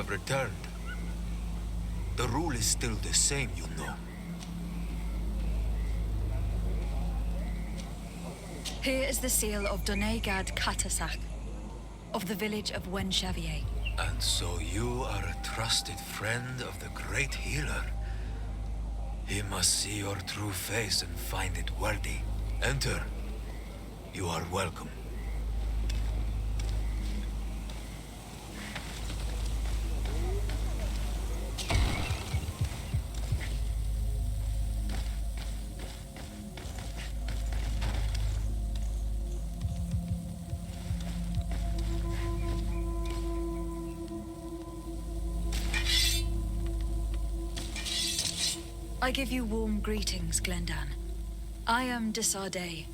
have returned. The rule is still the same, you know. Here is the seal of Donegad Katasach, of the village of Wenxavier. And so you are a trusted friend of the great healer. He must see your true face and find it worthy. Enter. You are welcome. I give you warm greetings, Glendan. I am Desardet,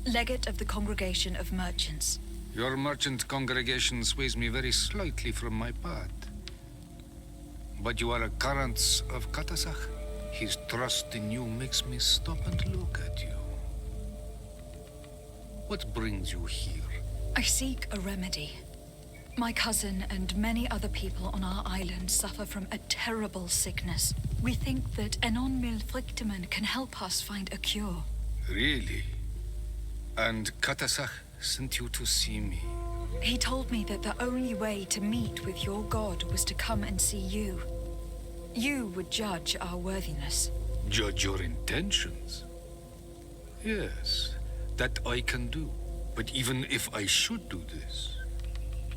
legate of the Congregation of Merchants. Your merchant congregation sways me very slightly from my path. But you are a current of Katasach. His trust in you makes me stop and look at you. What brings you here? I seek a remedy. My cousin and many other people on our island suffer from a terrible sickness. We think that Enon Milfrictiman can help us find a cure. Really? And Katasach sent you to see me? He told me that the only way to meet with your god was to come and see you. You would judge our worthiness. Judge your intentions? Yes, that I can do. But even if I should do this,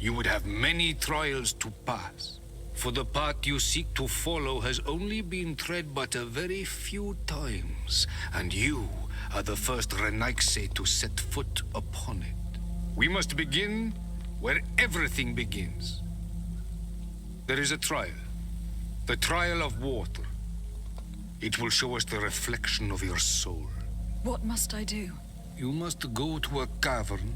you would have many trials to pass. For the path you seek to follow has only been tread but a very few times, and you are the first Renaigse to set foot upon it. We must begin where everything begins. There is a trial. The trial of water. It will show us the reflection of your soul. What must I do? You must go to a cavern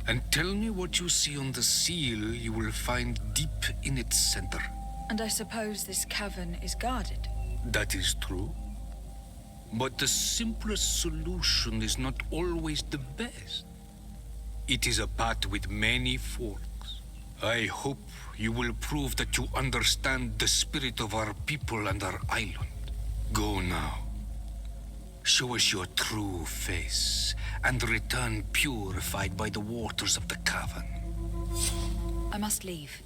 and tell me what you see on the seal you will find deep in its center. And I suppose this cavern is guarded? That is true. But the simplest solution is not always the best. It is a path with many forks. I hope you will prove that you understand the spirit of our people and our island. Go now. Show us your true face, and return purified by the waters of the cavern. I must leave.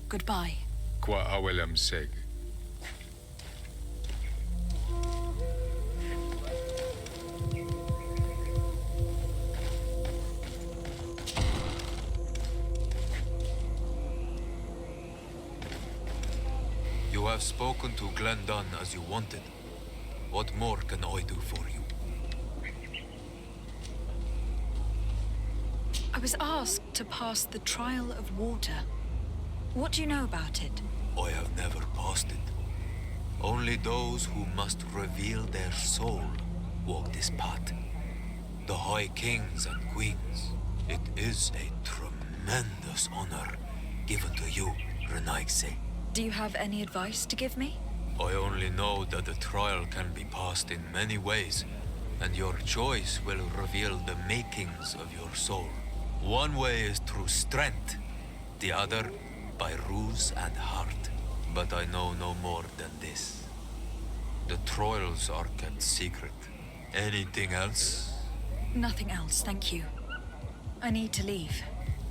Goodbye. Qua awelem seg. You have spoken to Glendan as you wanted. What more can I do for you? I was asked to pass the trial of water. What do you know about it? I have never passed it. Only those who must reveal their soul walk this path. The High Kings and Queens. It is a tremendous honor given to you, Renaigse. Do you have any advice to give me? I only know that the trial can be passed in many ways, and your choice will reveal the makings of your soul. One way is through strength, the other by ruse and heart. But I know no more than this. The trials are kept secret. Anything else? Nothing else, thank you. I need to leave.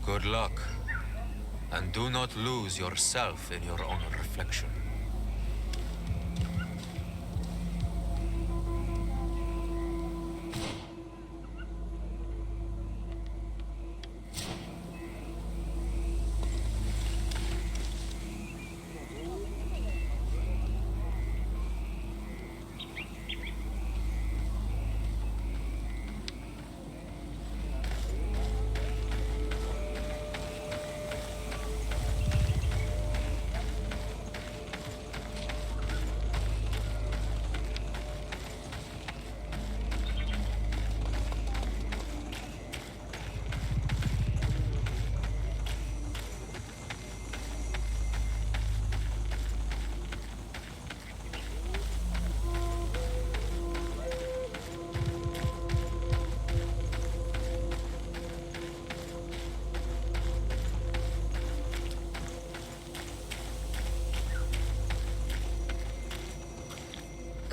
Good luck. And do not lose yourself in your own reflection.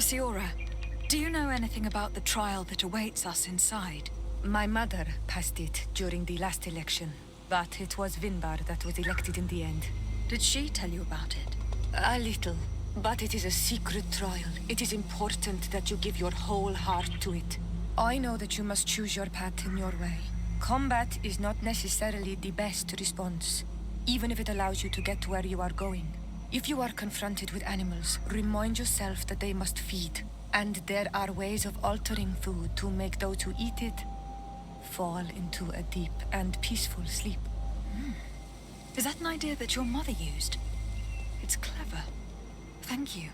Siora, do you know anything about the trial that awaits us inside? My mother passed it during the last election, but it was Vinbar that was elected in the end. Did she tell you about it? A little, but it is a secret trial. It is important that you give your whole heart to it. I know that you must choose your path in your way. Combat is not necessarily the best response, even if it allows you to get to where you are going. If you are confronted with animals, remind yourself that they must feed, and there are ways of altering food to make those who eat it fall into a deep and peaceful sleep. Is that an idea that your mother used? It's clever. Thank you.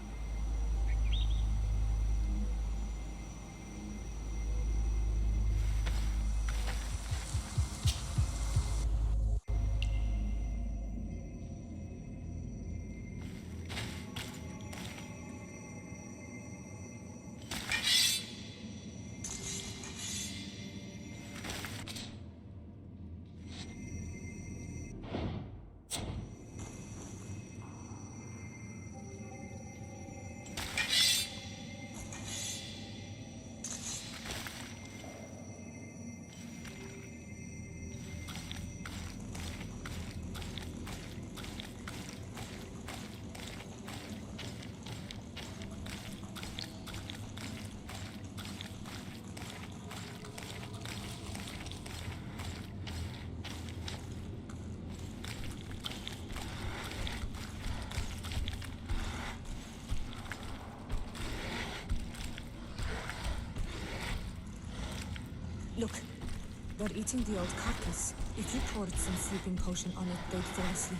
Look, they're eating the old carcass. If you poured some sleeping potion on it, they'd fall asleep.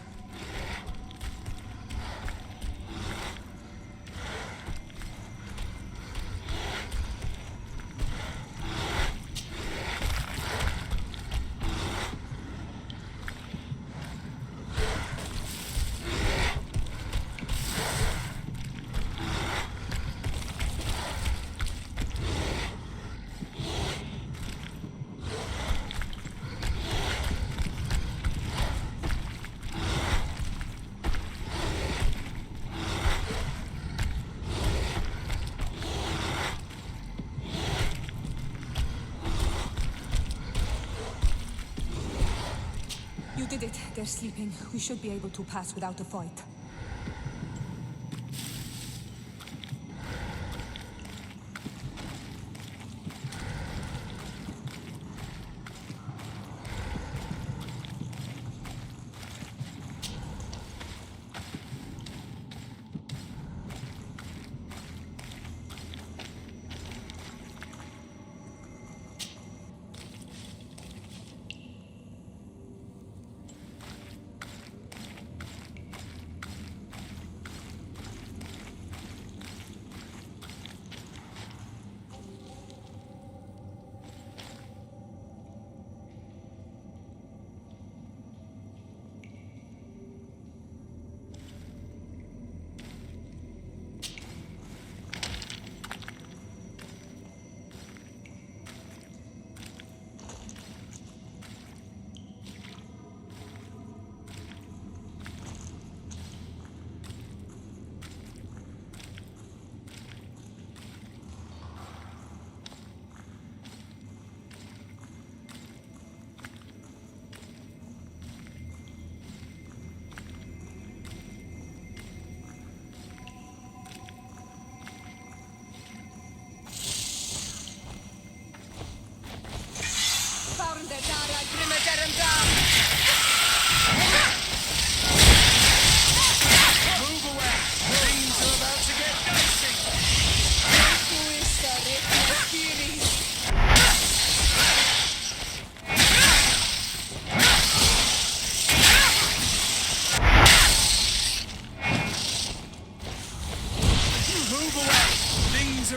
You did it. They're sleeping. We should be able to pass without a fight.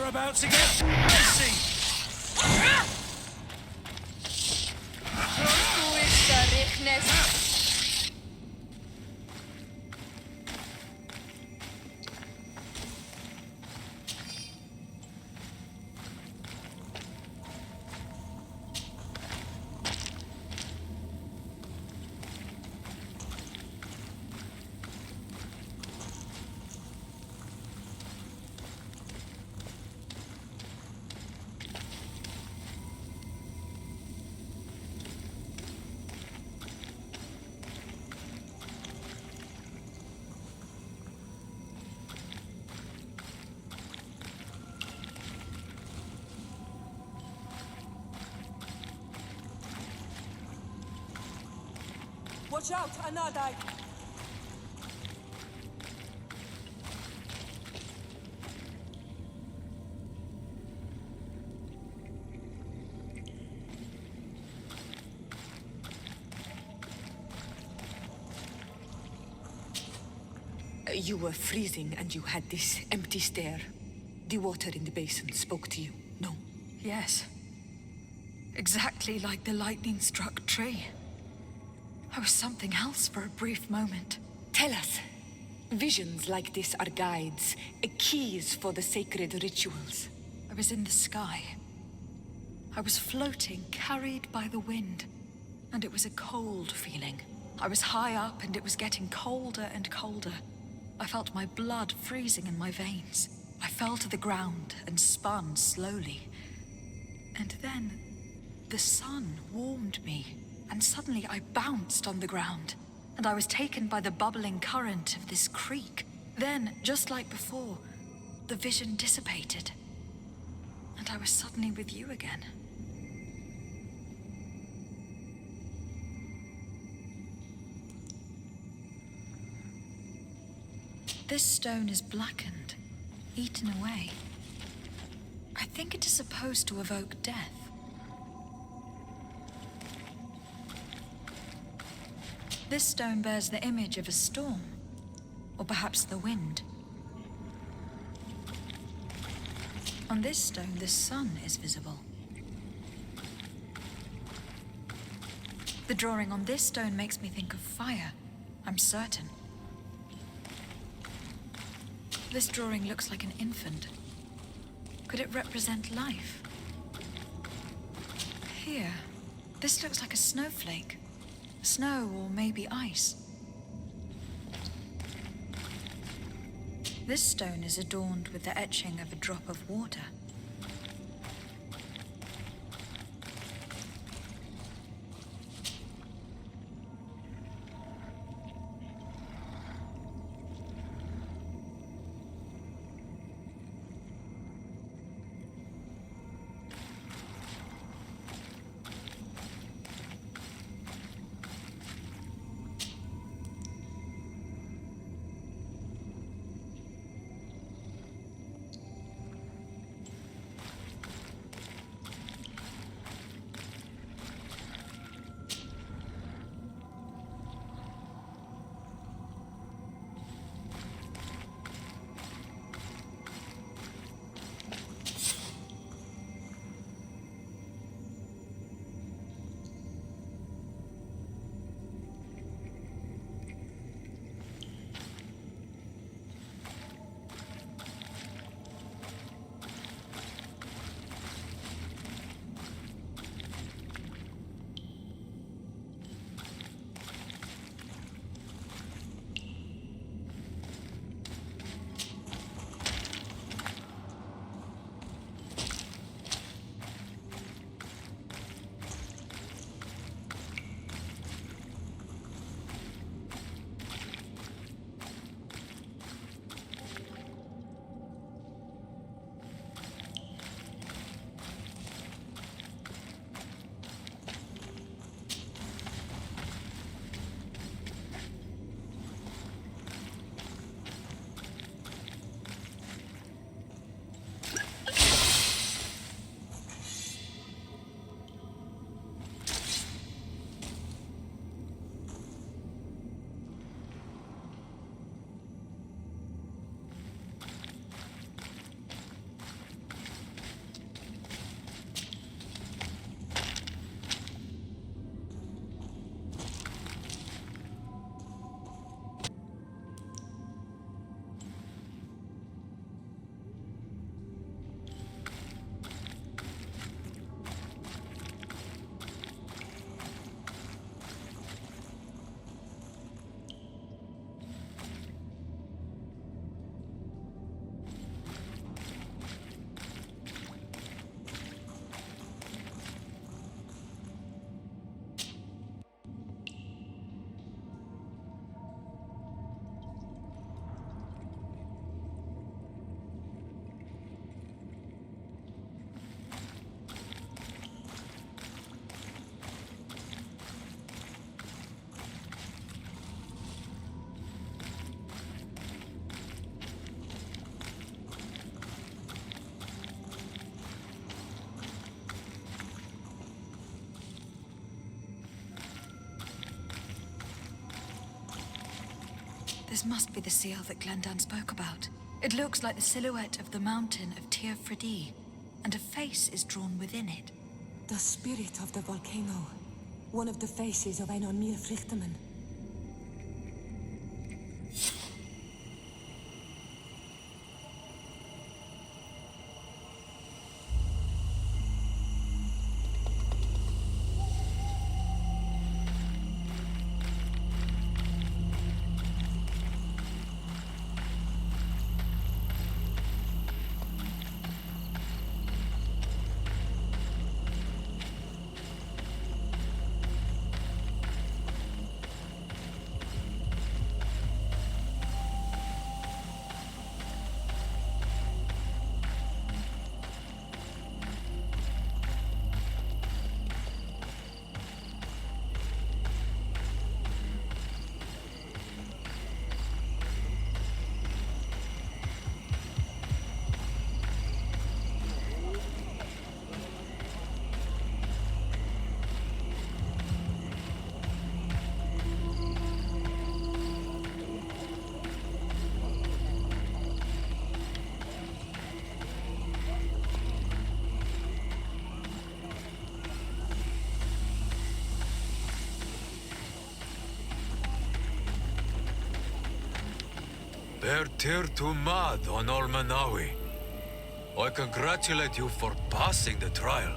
About to get messy. Watch out, Anadai! You were freezing and you had this empty stare. The water in the basin spoke to you, no? Yes. Exactly like the lightning-struck tree. I was something else for a brief moment. Tell us. Visions like this are guides, keys for the sacred rituals. I was in the sky. I was floating, carried by the wind. And it was a cold feeling. I was high up and it was getting colder and colder. I felt my blood freezing in my veins. I fell to the ground and spun slowly. And then, the sun warmed me, and suddenly I bounced on the ground, and I was taken by the bubbling current of this creek. Then, just like before, the vision dissipated, and I was suddenly with you again. This stone is blackened, eaten away. I think it is supposed to evoke death. This stone bears the image of a storm, or perhaps the wind. On this stone, the sun is visible. The drawing on this stone makes me think of fire, I'm certain. This drawing looks like an infant. Could it represent life? Here, this looks like a snowflake. Snow or maybe ice. This stone is adorned with the etching of a drop of water. This must be the seal that Glendan spoke about. It looks like the silhouette of the mountain of Tir Fridi, and a face is drawn within it. The spirit of the volcano. One of the faces of Einon Myrfrichtemann. Tir to Mad on Olmanawi. I congratulate you for passing the trial.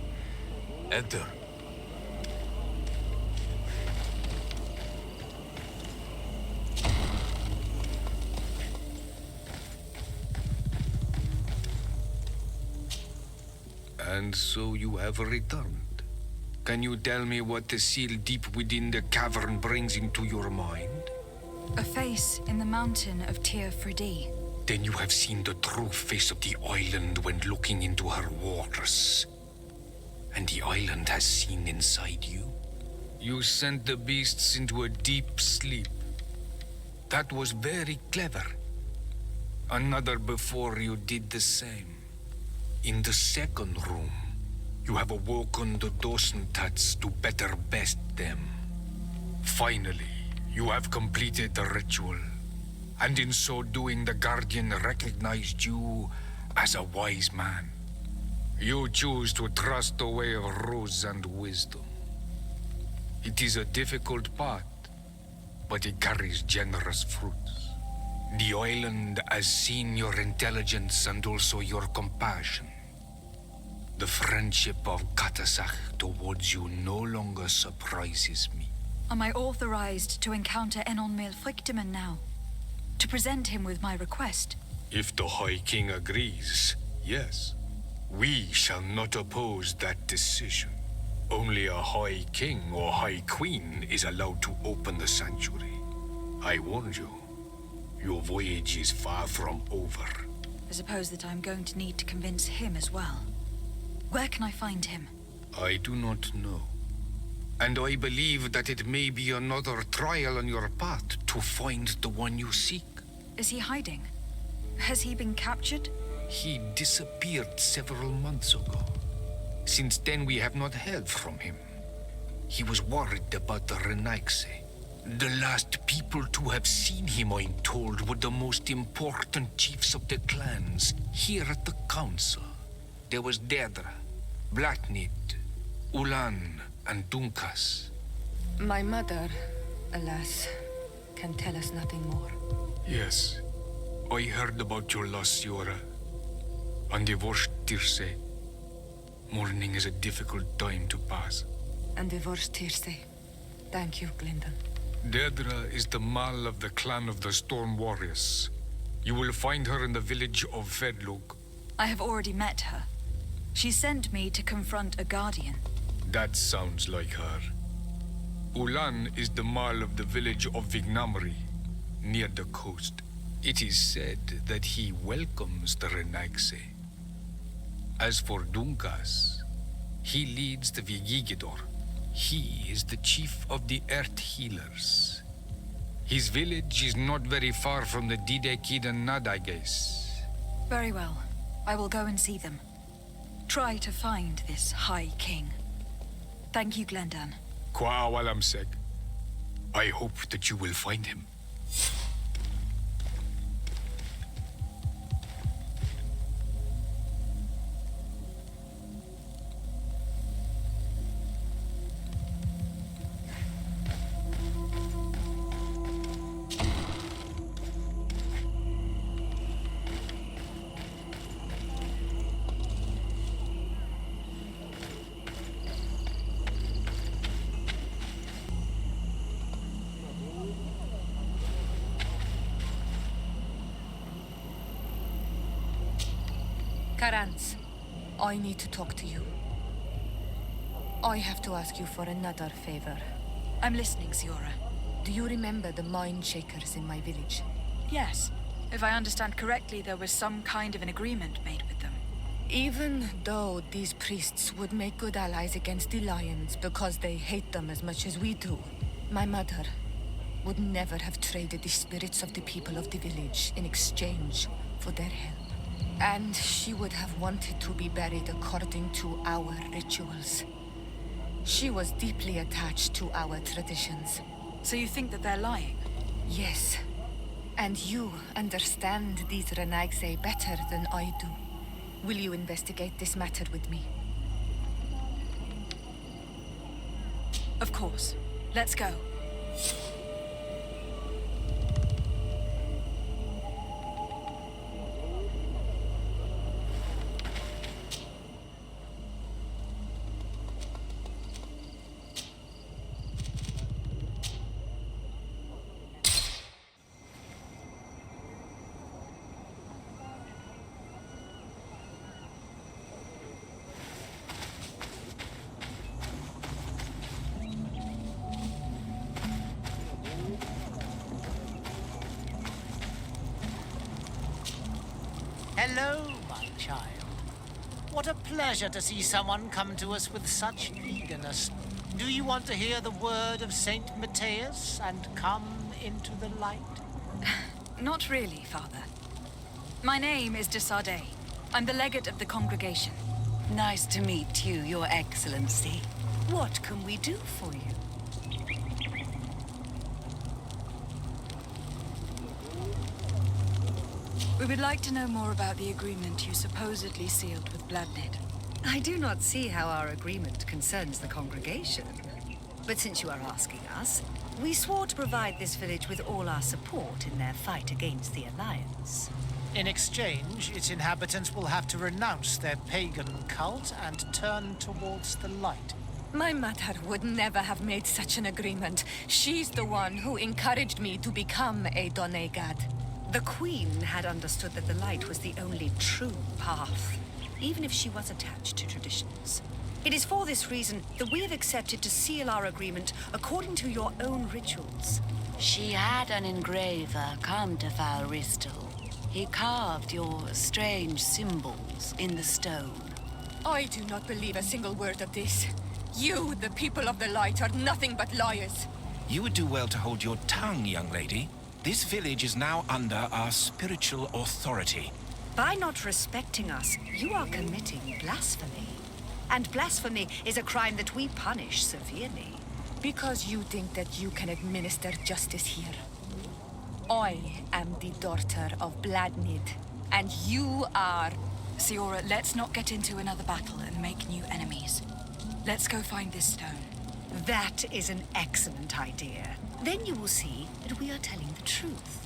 Enter. And so you have returned. Can you tell me what the seal deep within the cavern brings into your mind? A face in the mountain of Tir Fridi. Then you have seen the true face of the island when looking into her waters. And the island has seen inside you. You sent the beasts into a deep sleep. That was very clever. Another before you did the same. In the second room, you have awoken the Dosentats to better best them. Finally, you have completed the ritual, and in so doing the Guardian recognized you as a wise man. You choose to trust the way of ruse and wisdom. It is a difficult path, but it carries generous fruits. The island has seen your intelligence and also your compassion. The friendship of Katasach towards you no longer surprises me. Am I authorized to encounter Enon Mylfrichtemann now? To present him with my request? If the High King agrees, yes. We shall not oppose that decision. Only a High King or High Queen is allowed to open the sanctuary. I warned you. Your voyage is far from over. I suppose that I'm going to need to convince him as well. Where can I find him? I do not know. And I believe that it may be another trial on your path to find the one you seek. Is he hiding? Has he been captured? He disappeared several months ago. Since then, we have not heard from him. He was worried about the Renaigse. The last people to have seen him, I'm told, were the most important chiefs of the clans here at the council. There was Deirdre, Blatnit, Ulan, and Dunkas. My mother, alas, can tell us nothing more. Yes, I heard about your loss, Yora. And divorced Tirse. Mourning is a difficult time to pass. And divorced Tirse. Thank you, Glyndon. Deirdre is the Mal of the clan of the Storm Warriors. You will find her in the village of Vedlug. I have already met her. She sent me to confront a guardian. That sounds like her. Ulan is the Mal of the village of Vignamri, near the coast. It is said that he welcomes the Renaigse. As for Dunkas, he leads the Vigigidor. He is the chief of the Earth Healers. His village is not very far from the Didekid and Nadages. Very well. I will go and see them. Try to find this High King. Thank you, Glendan. Kwa'awalamseg. I hope that you will find him. Karantz, I need to talk to you. I have to ask you for another favor. I'm listening, Siora. Do you remember the mind shakers in my village? Yes. If I understand correctly, there was some kind of an agreement made with them. Even though these priests would make good allies against the lions because they hate them as much as we do, my mother would never have traded the spirits of the people of the village in exchange for their help. And she would have wanted to be buried according to our rituals. She was deeply attached to our traditions. So you think that they're lying? Yes. And you understand these Renagse better than I do. Will you investigate this matter with me? Of course. Let's go. Hello, my child. What a pleasure to see someone come to us with such eagerness. Do you want to hear the word of Saint Matthias and come into the light? Not really, Father. My name is de Sardet. I'm the legate of the congregation. Nice to meet you, Your Excellency. What can we do for you? We would like to know more about the agreement you supposedly sealed with Bladnid. I do not see how our agreement concerns the congregation. But since you are asking us, we swore to provide this village with all our support in their fight against the Alliance. In exchange, its inhabitants will have to renounce their pagan cult and turn towards the light. My mother would never have made such an agreement. She's the one who encouraged me to become a Donegad. The Queen had understood that the light was the only true path, even if she was attached to traditions. It is for this reason that we have accepted to seal our agreement according to your own rituals. She had an engraver come to Falristal. He carved your strange symbols in the stone. I do not believe a single word of this. You, the people of the light, are nothing but liars. You would do well to hold your tongue, young lady. This village is now under our spiritual authority. By not respecting us, you are committing blasphemy. And blasphemy is a crime that we punish severely. Because you think that you can administer justice here. I am the daughter of Bladnid, and you are... Siora, let's not get into another battle and make new enemies. Let's go find this stone. That is an excellent idea. Then you will see that we are telling the truth.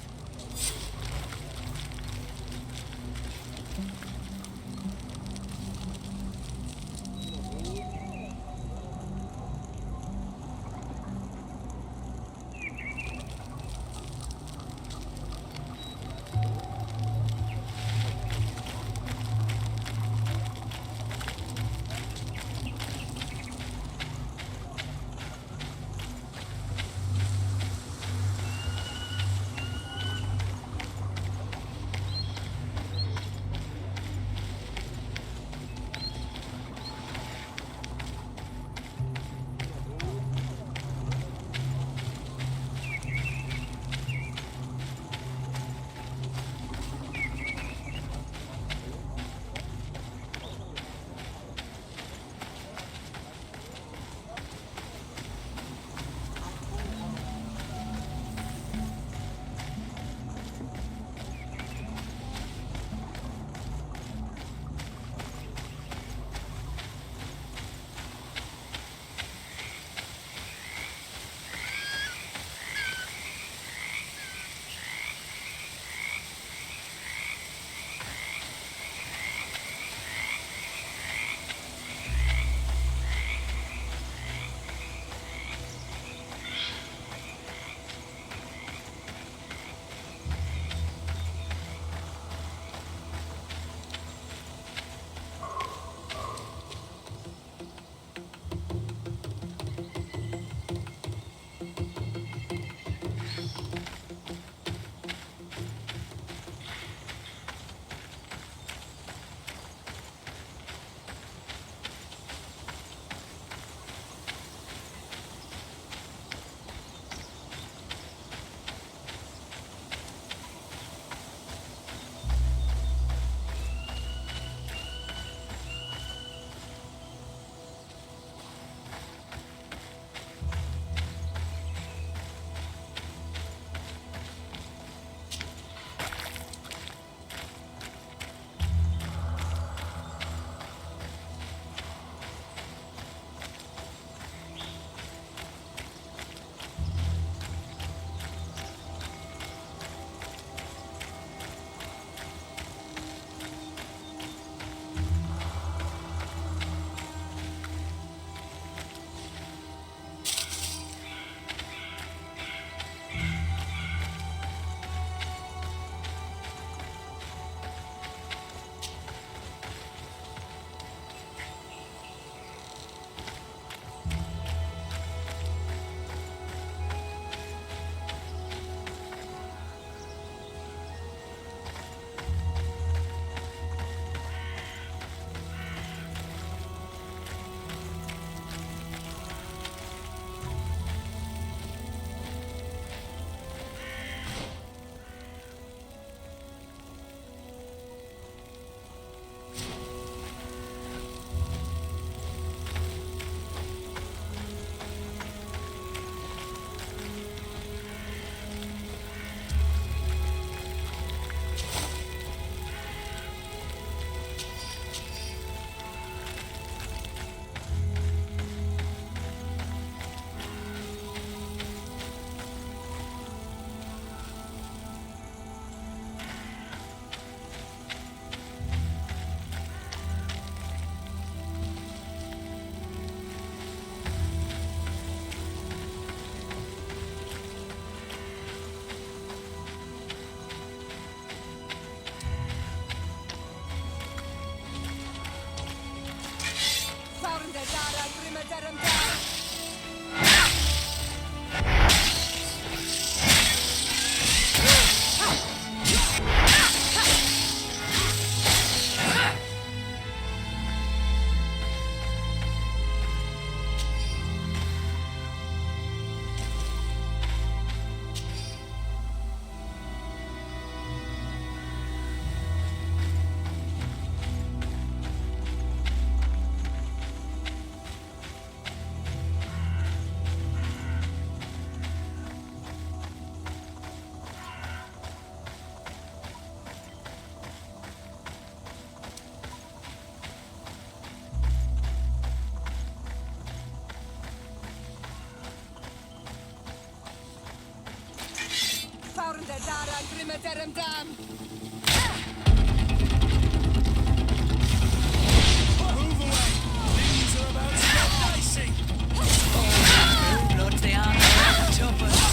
Move away! Things are about to get dicey! Lord, they are choppers.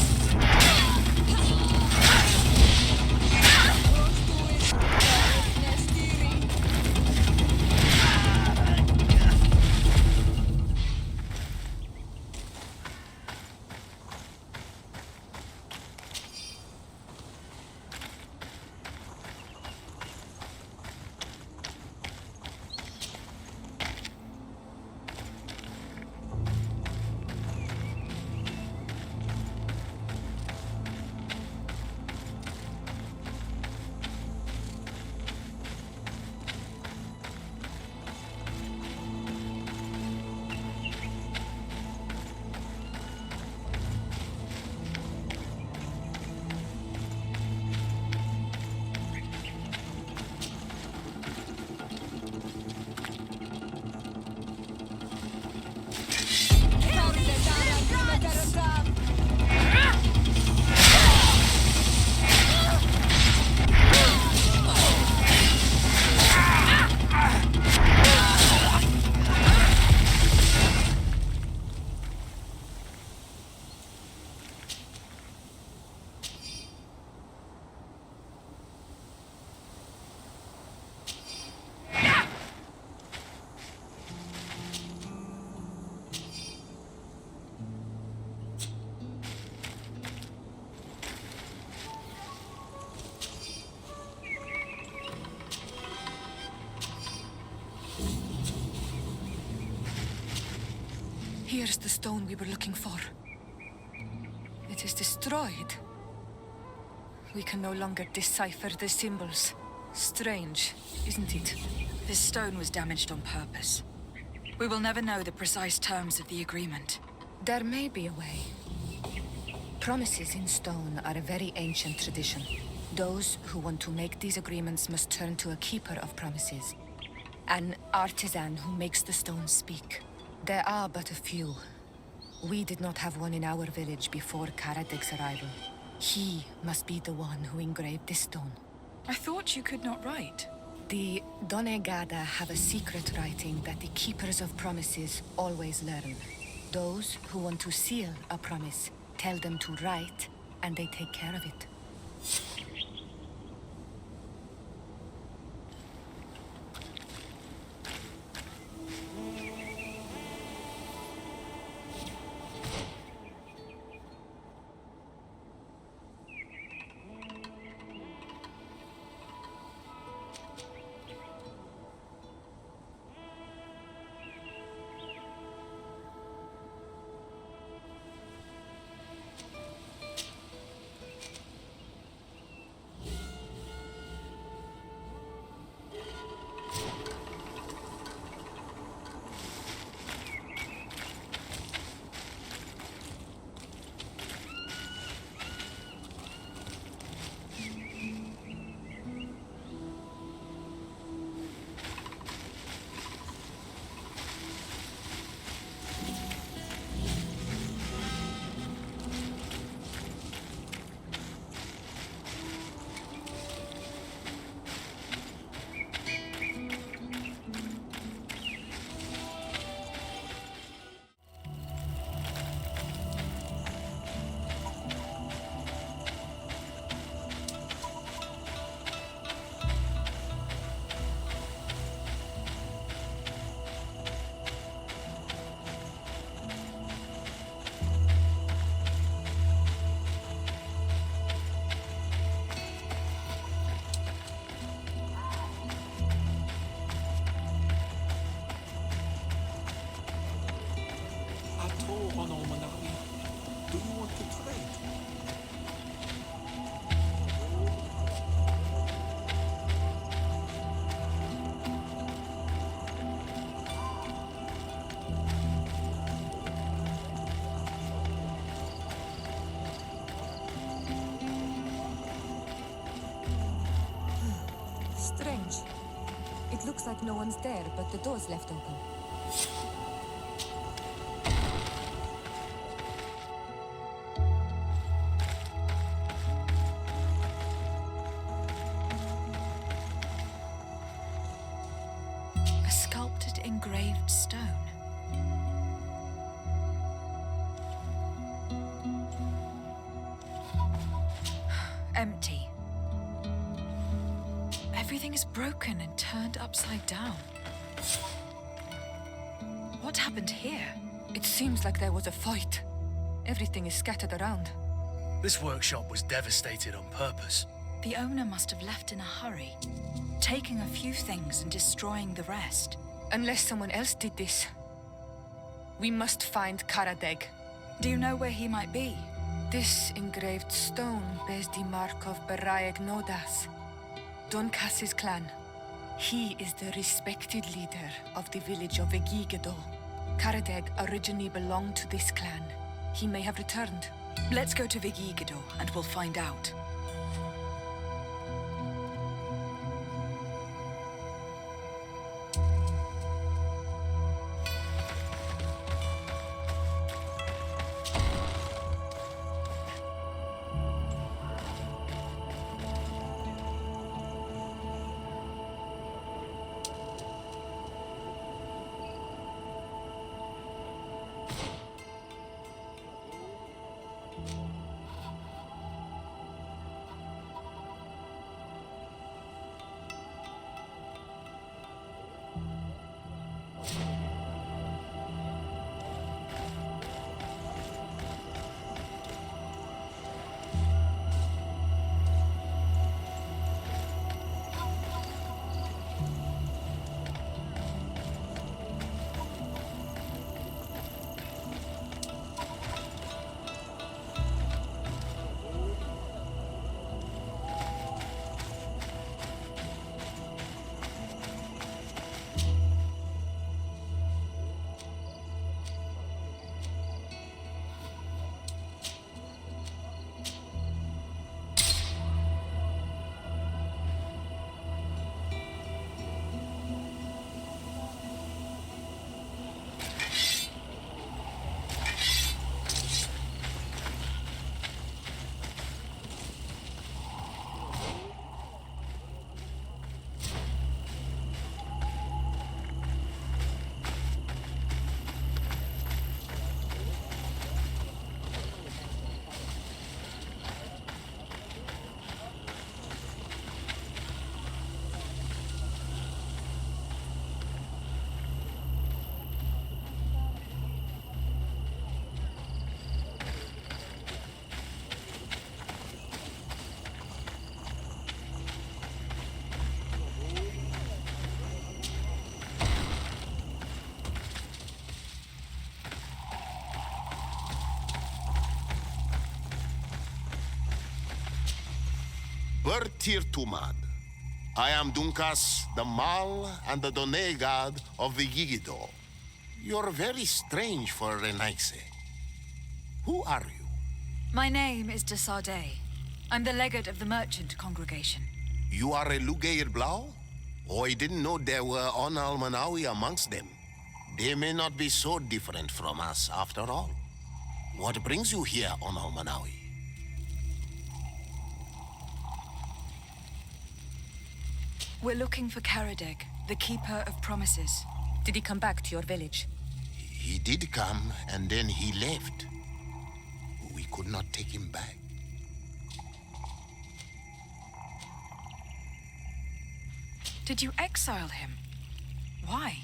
Here's the stone we were looking for. It is destroyed. We can no longer decipher the symbols. Strange, isn't it? This stone was damaged on purpose. We will never know the precise terms of the agreement. There may be a way. Promises in stone are a very ancient tradition. Those who want to make these agreements must turn to a keeper of promises. An artisan who makes the stone speak. There are but a few. We did not have one in our village before Karadek's arrival. He must be the one who engraved this stone. I thought you could not write. The Donegada have a secret writing that the keepers of promises always learn. Those who want to seal a promise tell them to write, and they take care of it. on Almanawi. Do you want to trade? Strange. It looks like no one's there, but the door's left open. A sculpted engraved stone. Empty. Everything is broken and turned upside down. What happened here? It seems like there was a fight. Everything is scattered around. This workshop was devastated on purpose. The owner must have left in a hurry, taking a few things and destroying the rest. Unless someone else did this. We must find Karadeg. Do you know where he might be? This engraved stone bears the mark of Baraeg Nodas, Donkas's clan. He is the respected leader of the village of Vegigedo. Karadeg originally belonged to this clan. He may have returned. Let's go to Vegigedo and we'll find out. Bertir Tumad. I am Dunkas, the Mal and the Done god of Vegigedo. You're very strange for Renaise. Who are you? My name is de Sardet. I'm the legate of the merchant congregation. You are a Lugeir Blau? Oh, I didn't know there were on Almanawi amongst them. They may not be so different from us after all. What brings you here on Almanawi? We're looking for Karadeg, the Keeper of Promises. Did he come back to your village? He did come, and then he left. We could not take him back. Did you exile him? Why?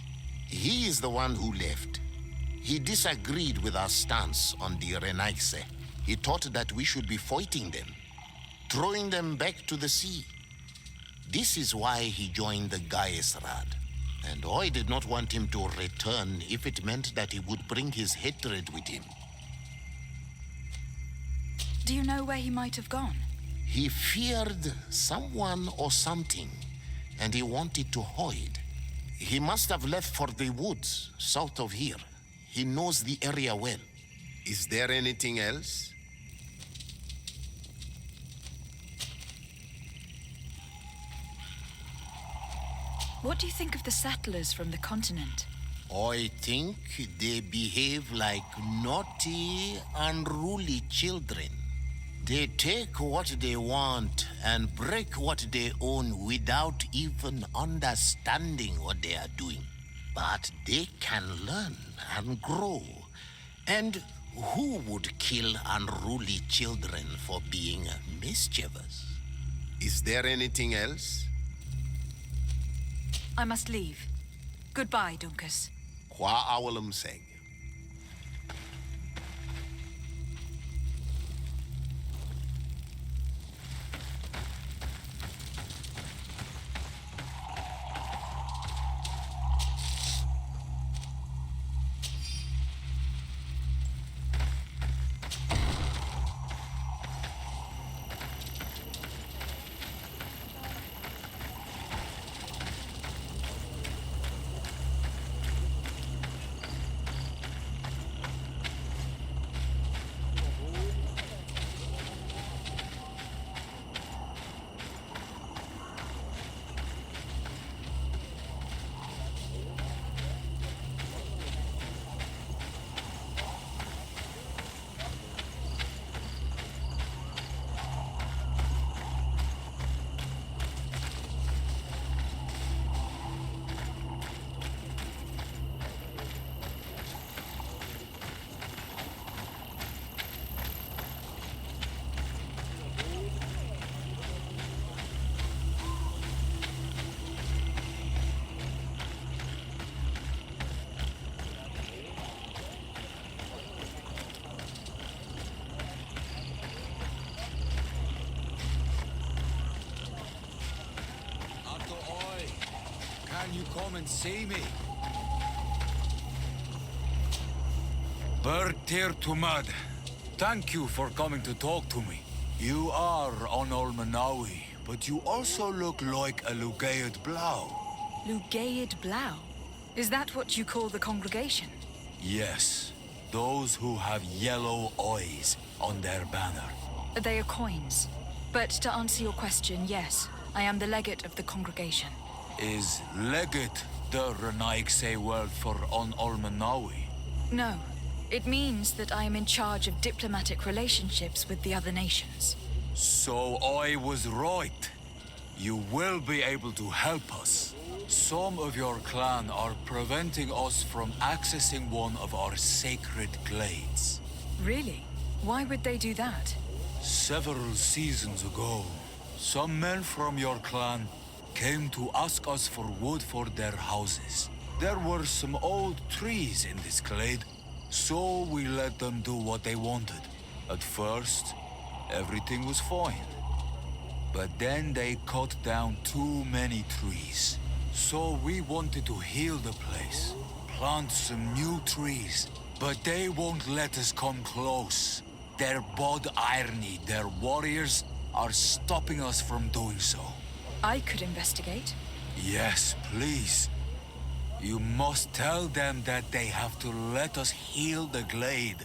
He is the one who left. He disagreed with our stance on the Renaise. He thought that we should be fighting them, throwing them back to the sea. This is why he joined the Gaesrad, And I did not want him to return if it meant that he would bring his hatred with him. Do you know where he might have gone? He feared someone or something, and he wanted to hide. He must have left for the woods, south of here. He knows the area well. Is there anything else? What do you think of the settlers from the continent? I think they behave like naughty, unruly children. They take what they want and break what they own without even understanding what they are doing. But they can learn and grow. And who would kill unruly children for being mischievous? Is there anything else? I must leave. Goodbye, Dunkus. Qua awalum seg. Can you come and see me? Bird tear to mud. Thank you for coming to talk to me. You are on Olmanawi, but you also look like a Lugaid Blau. Lugaid Blau? Is that what you call the congregation? Yes, those who have yellow eyes on their banner. They are coins. But to answer your question, yes, I am the legate of the congregation. Is legate the Renaigse word for on Olmanawi? No. It means that I am in charge of diplomatic relationships with the other nations. So I was right. You will be able to help us. Some of your clan are preventing us from accessing one of our sacred glades. Really? Why would they do that? Several seasons ago, some men from your clan came to ask us for wood for their houses. There were some old trees in this glade, so we let them do what they wanted. At first, everything was fine. But then they cut down too many trees. So we wanted to heal the place, plant some new trees, but they won't let us come close. Their bod irony, their warriors, are stopping us from doing so. I could investigate. Yes, please. You must tell them that they have to let us heal the glade.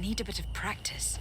need a bit of practice.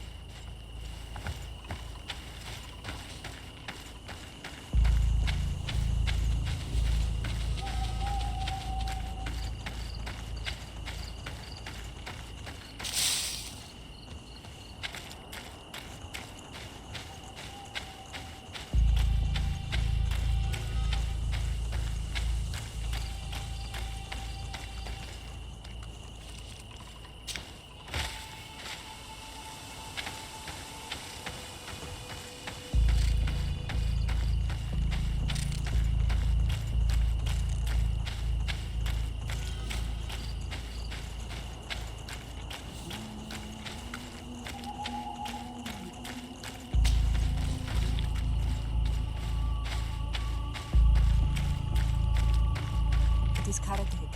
It is Karadeg.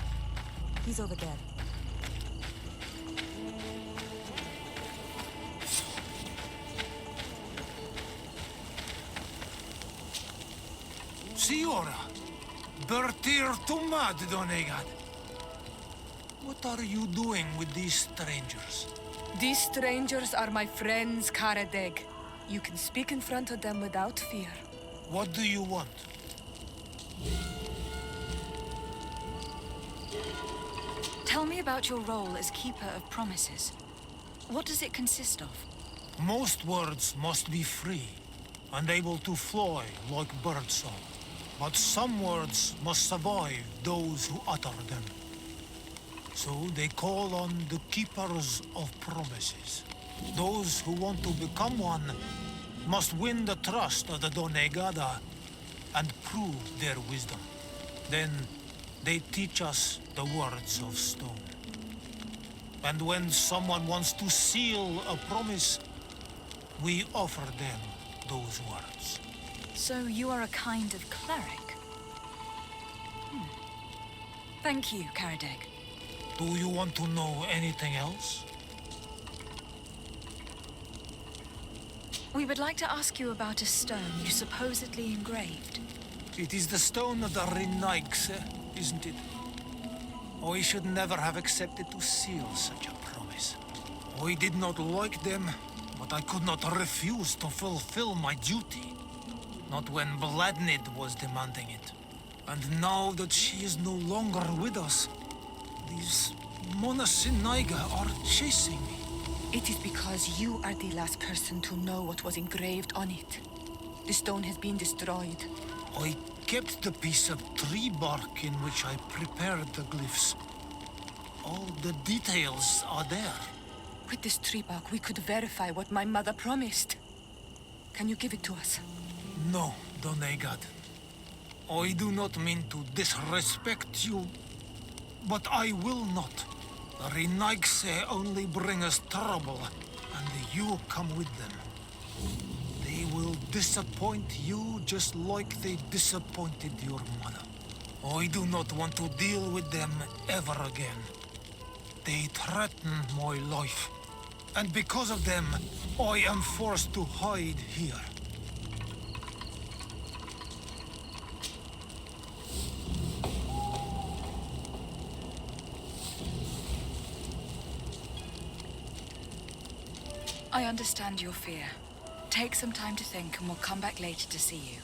He's over there. Siora, Bertir Tumad Donegad. What are you doing with these strangers? These strangers are my friends, Karadeg. You can speak in front of them without fear. What do you want? Tell me about your role as Keeper of Promises. What does it consist of? Most words must be free and able to fly like birdsong. But some words must survive those who utter them. So they call on the Keepers of Promises. Those who want to become one must win the trust of the Donegada and prove their wisdom. Then they teach us the words of stone. And when someone wants to seal a promise, we offer them those words. So you are a kind of cleric? Thank you, Karadeg. Do you want to know anything else? We would like to ask you about a stone you supposedly engraved. It is the stone of the Renaigse, isn't it? I should never have accepted to seal such a promise. I did not like them, but I could not refuse to fulfill my duty. Not when Bladnid was demanding it. And now that she is no longer with us, these Monasinaiga are chasing me. It is because you are the last person to know what was engraved on it. The stone has been destroyed. I kept the piece of tree bark in which I prepared the glyphs. All the details are there. With this tree bark, we could verify what my mother promised. Can you give it to us? No, Donegad. I do not mean to disrespect you, but I will not. The Renaigse only bring us trouble, and you come with them. They will disappoint you just like they disappointed your mother. I do not want to deal with them ever again. They threaten my life, and because of them, I am forced to hide here. I understand your fear. Take some time to think and we'll come back later to see you.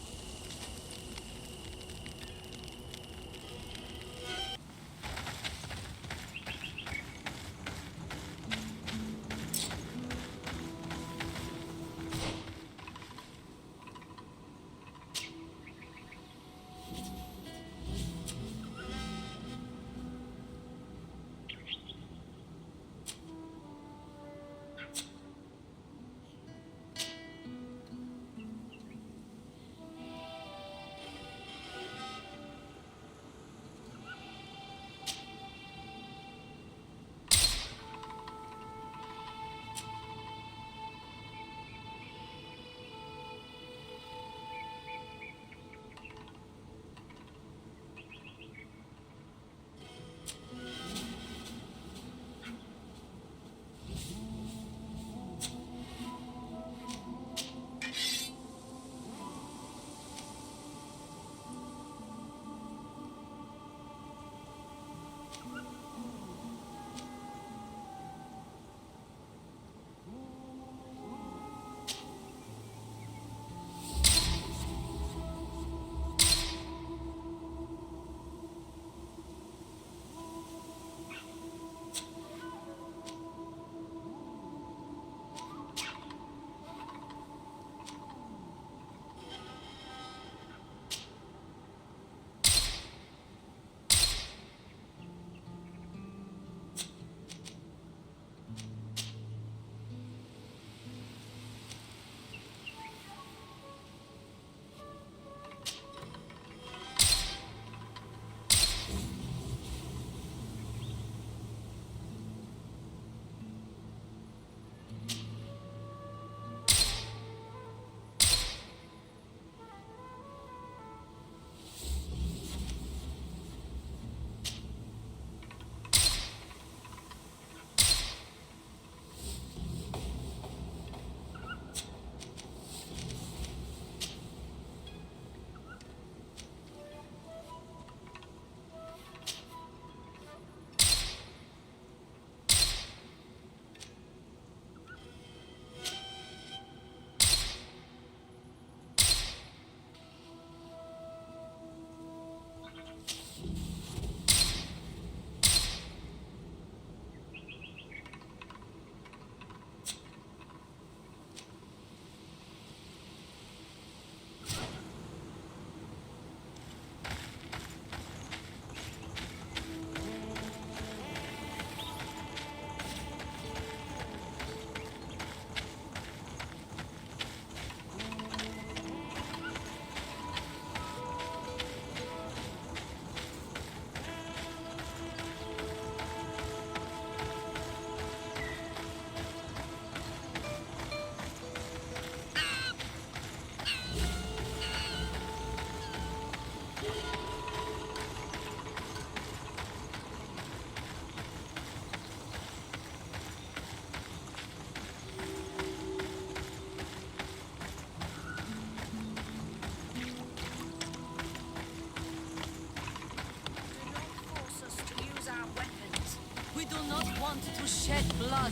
do not want to shed blood.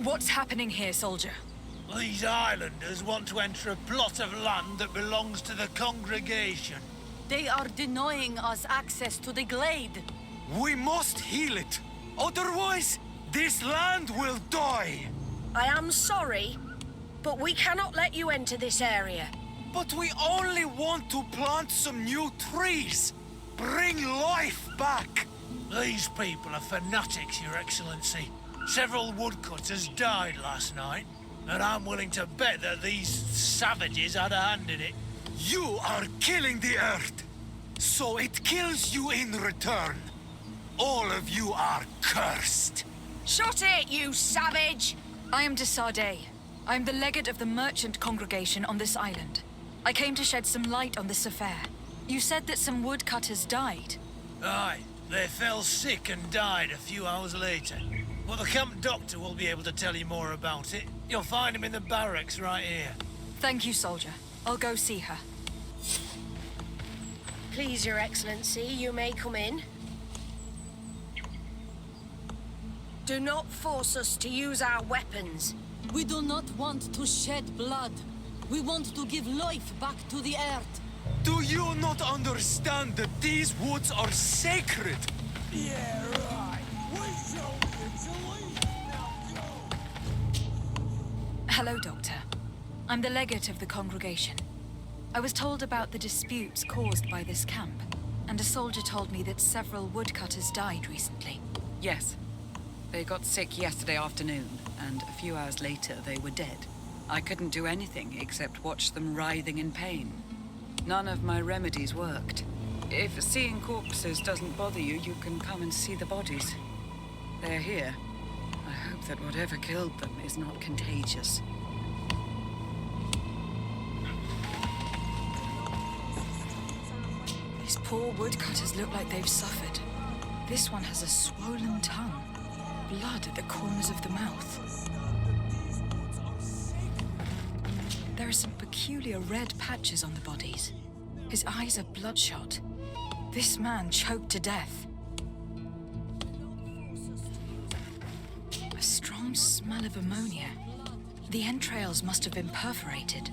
What's happening here, soldier? These islanders want to enter a plot of land that belongs to the congregation. They are denying us access to the glade. We must heal it. Otherwise, this land will die. I am sorry, but we cannot let you enter this area. But we only want to plant some new trees. Bring life back. These people are fanatics, Your Excellency. Several woodcutters died last night, and I'm willing to bet that these savages had a hand in it. You are killing the earth, so it kills you in return. All of you are cursed. Shut it, you savage! I am de Sardet. I am the legate of the merchant congregation on this island. I came to shed some light on this affair. You said that some woodcutters died. Aye, they fell sick and died a few hours later. But the camp doctor will be able to tell you more about it. You'll find him in the barracks right here. Thank you, soldier. I'll go see her. Please, Your Excellency, you may come in. Do not force us to use our weapons. We do not want to shed blood. We want to give life back to the earth. Do you not understand that these woods are sacred? Yeah, right. We show you to leave. Now go. Hello, Doctor. I'm the legate of the congregation. I was told about the disputes caused by this camp, and a soldier told me that several woodcutters died recently. Yes. They got sick yesterday afternoon, and a few hours later they were dead. I couldn't do anything except watch them writhing in pain. None of my remedies worked. If seeing corpses doesn't bother you, you can come and see the bodies. They're here. I hope that whatever killed them is not contagious. These poor woodcutters look like they've suffered. This one has a swollen tongue. Blood at the corners of the mouth. There are some peculiar red patches on the bodies. His eyes are bloodshot. This man choked to death. A strong smell of ammonia. The entrails must have been perforated.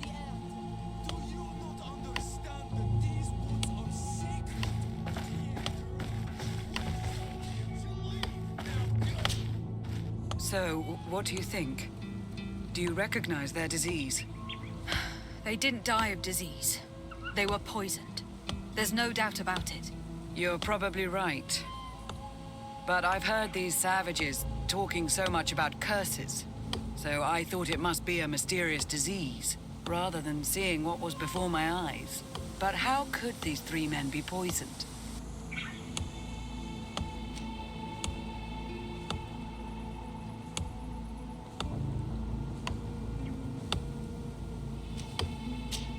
So, what do you think? Do you recognize their disease? They didn't die of disease. They were poisoned. There's no doubt about it. You're probably right. But I've heard these savages talking so much about curses, so I thought it must be a mysterious disease, rather than seeing what was before my eyes. But how could these three men be poisoned?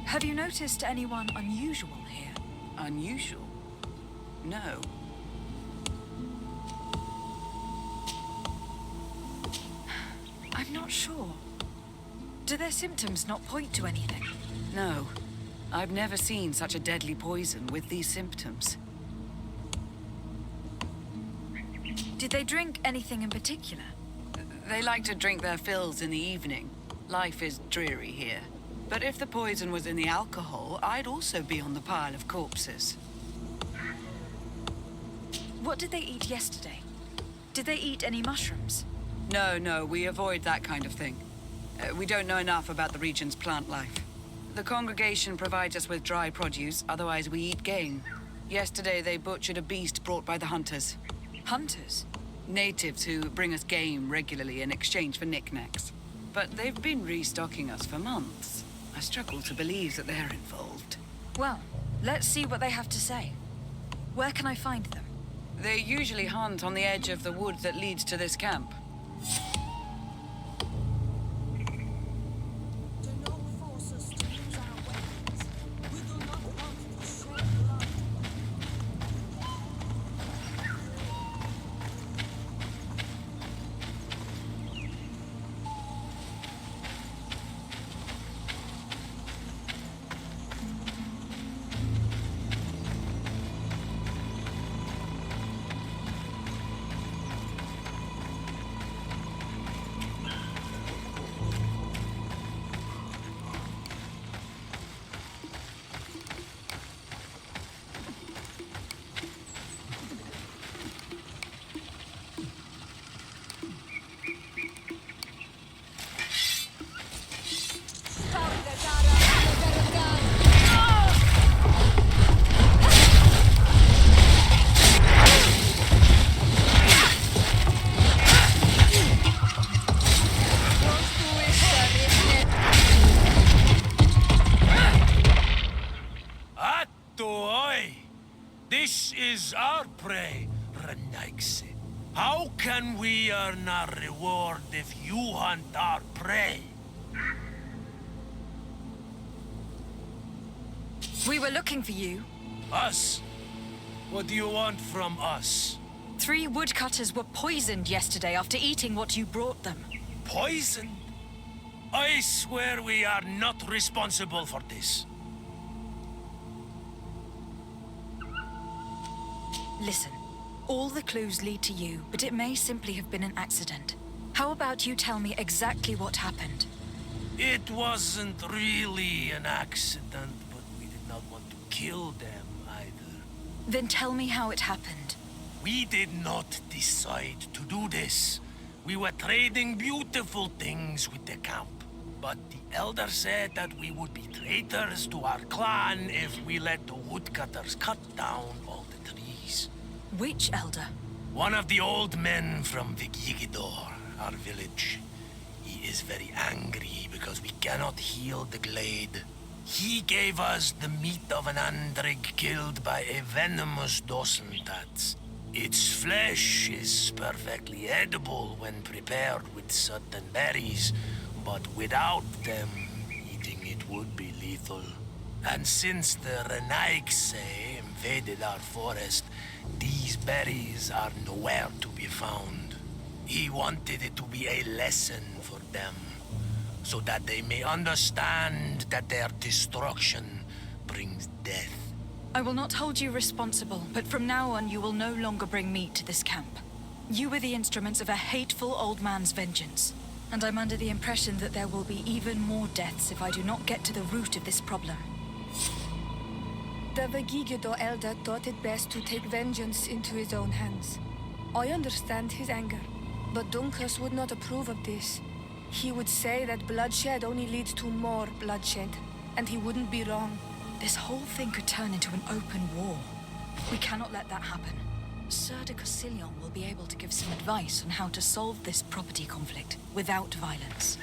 Have you noticed anyone unusual here? Unusual? No. I'm not sure. Do their symptoms not point to anything? No. I've never seen such a deadly poison with these symptoms. Did they drink anything in particular? They like to drink their fills in the evening. Life is dreary here. But if the poison was in the alcohol, I'd also be on the pile of corpses. What did they eat yesterday? Did they eat any mushrooms? No, we avoid that kind of thing. We don't know enough about the region's plant life. The congregation provides us with dry produce, otherwise we eat game. Yesterday they butchered a beast brought by the hunters. Hunters? Natives who bring us game regularly in exchange for knickknacks. But they've been restocking us for months. I struggle to believe that they're involved. Well, let's see what they have to say. Where can I find them? They usually hunt on the edge of the wood that leads to this camp. is our prey, Renaigse. How can we earn our reward if you hunt our prey? We were looking for you. Us? What do you want from us? 3 woodcutters were poisoned yesterday after eating what you brought them. Poisoned? I swear we are not responsible for this. Listen, all the clues lead to you, but it may simply have been an accident. How about you tell me exactly what happened? It wasn't really an accident, but we did not want to kill them either. Then tell me how it happened. We did not decide to do this. We were trading beautiful things with the camp. But the elder said that we would be traitors to our clan if we let the woodcutters cut down all the trees. Which elder? One of the old men from Vigigidor, our village. He is very angry because we cannot heal the glade. He gave us the meat of an andrig killed by a venomous dosentats. Its flesh is perfectly edible when prepared with certain berries, but without them, eating it would be lethal. And since the Renaigse invaded our forest, these berries are nowhere to be found. He wanted it to be a lesson for them, so that they may understand that their destruction brings death. I will not hold you responsible, but from now on you will no longer bring meat to this camp. You were the instruments of a hateful old man's vengeance, and I'm under the impression that there will be even more deaths if I do not get to the root of this problem. The Vegigido elder thought it best to take vengeance into his own hands. I understand his anger, but Dunkus would not approve of this. He would say that bloodshed only leads to more bloodshed, and he wouldn't be wrong. This whole thing could turn into an open war. We cannot let that happen. Sir de Cassillon will be able to give some advice on how to solve this property conflict without violence.